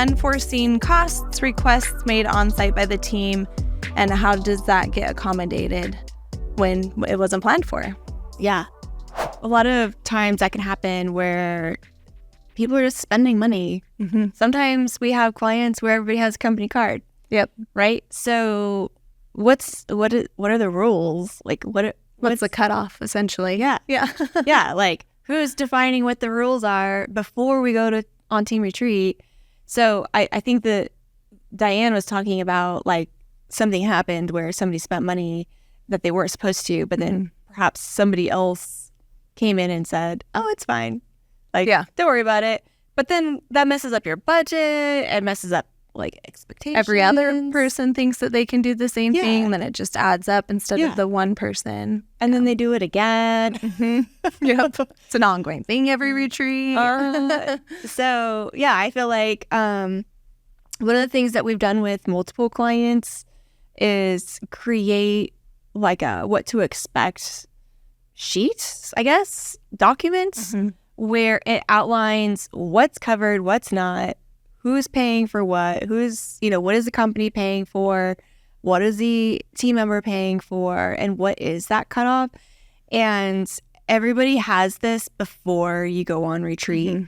unforeseen costs, requests made on site by the team, and how does that get accommodated when it wasn't planned for? Yeah. A lot of times that can happen where people are just spending money. Mm-hmm. Sometimes we have clients where everybody has a company card. Yep. Right? So what are the rules? Like What's the cutoff, essentially? Yeah. Yeah. Yeah. Like, who's defining what the rules are before we go on team retreat? So I think that Diane was talking about, like, something happened where somebody spent money that they weren't supposed to, but then perhaps somebody else came in and said, oh, it's fine. Like, don't worry about it. But then that messes up your budget. It messes up, like, expectations. Every other person thinks that they can do the same thing, and then it just adds up instead of the one person. And then they do it again. Yep. It's an ongoing thing every retreat. So, yeah, I feel like one of the things that we've done with multiple clients is create, like, a what to expect sheet, I guess, documents, where it outlines what's covered, what's not, who's paying for what is the company paying for, what is the team member paying for, and what is that cutoff. And everybody has this before you go on retreat.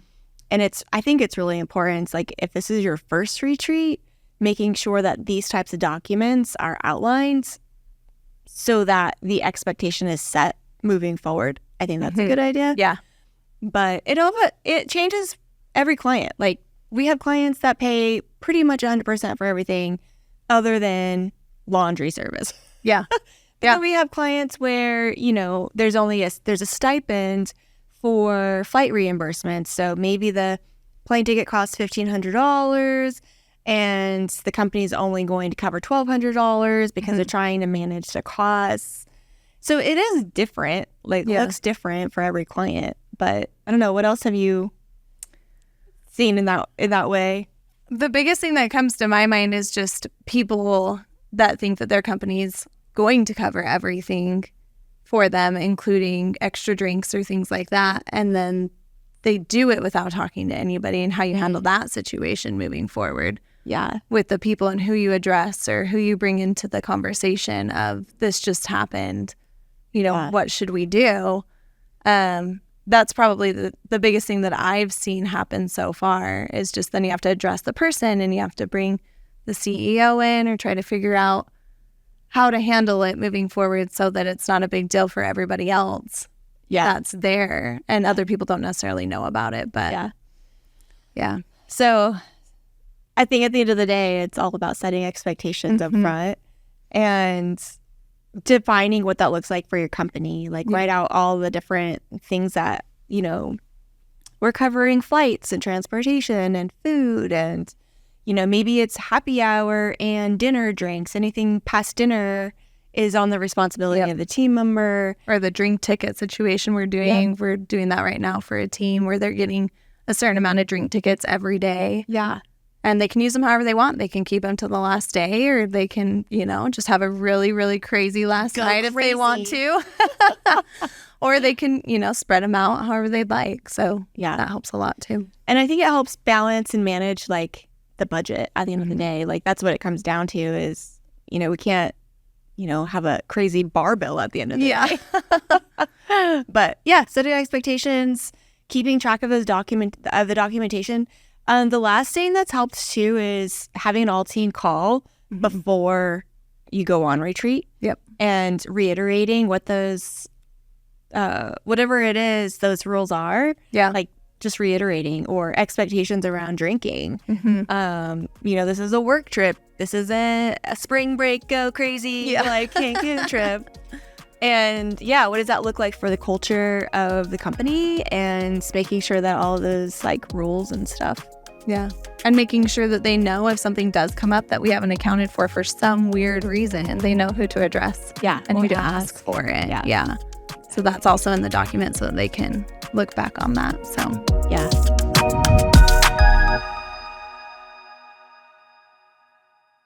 And I think it's really important, like, if this is your first retreat, making sure that these types of documents are outlined so that the expectation is set moving forward. I think that's a good idea. Yeah. But it changes every client. Like, we have clients that pay pretty much 100% for everything other than laundry service. Yeah. Then we have clients where, there's a stipend for flight reimbursements. So maybe the plane ticket costs $1,500 and the company's only going to cover $1,200 because they're trying to manage the costs. So it is different. Like, it looks different for every client. But I don't know, what else have you seen in that way? The biggest thing that comes to my mind is just people that think that their company's going to cover everything for them, including extra drinks or things like that. And then they do it without talking to anybody, and how you handle that situation moving forward. Yeah. With the people and who you address or who you bring into the conversation of, this just happened, what should we do? That's probably the biggest thing that I've seen happen so far, is just then you have to address the person and you have to bring the CEO in or try to figure out how to handle it moving forward so that it's not a big deal for everybody else that's there, and other people don't necessarily know about it. But yeah. So I think at the end of the day, it's all about setting expectations up front and defining what that looks like for your company. Like, write out all the different things that, we're covering: flights and transportation and food, and, maybe it's happy hour and dinner drinks. Anything past dinner is on the responsibility of the team member. Or the drink ticket situation we're doing. We're doing that right now for a team where they're getting a certain amount of drink tickets every day. Yeah. And they can use them however they want. They can keep them till the last day, or they can, just have a really, really crazy last night if they want to. Or they can, spread them out however they'd like. So that helps a lot too. And I think it helps balance and manage, like, the budget at the end of the day. Like, that's what it comes down to is, we can't, have a crazy bar bill at the end of the day. But setting expectations, keeping track of the documentation. The last thing that's helped too is having an all-team call before you go on retreat. Yep. And reiterating what those, whatever it is, those rules are. Yeah. Like, just reiterating, or expectations around drinking. This is a work trip. This isn't a spring break, go crazy, like Cancun trip. And what does that look like for the culture of the company, and making sure that all of those, like, rules and stuff. Yeah. And making sure that they know if something does come up that we haven't accounted for some weird reason, they know who to address. Yeah. And who to ask for it. Yeah. So that's also in the document so that they can look back on that. So, yeah.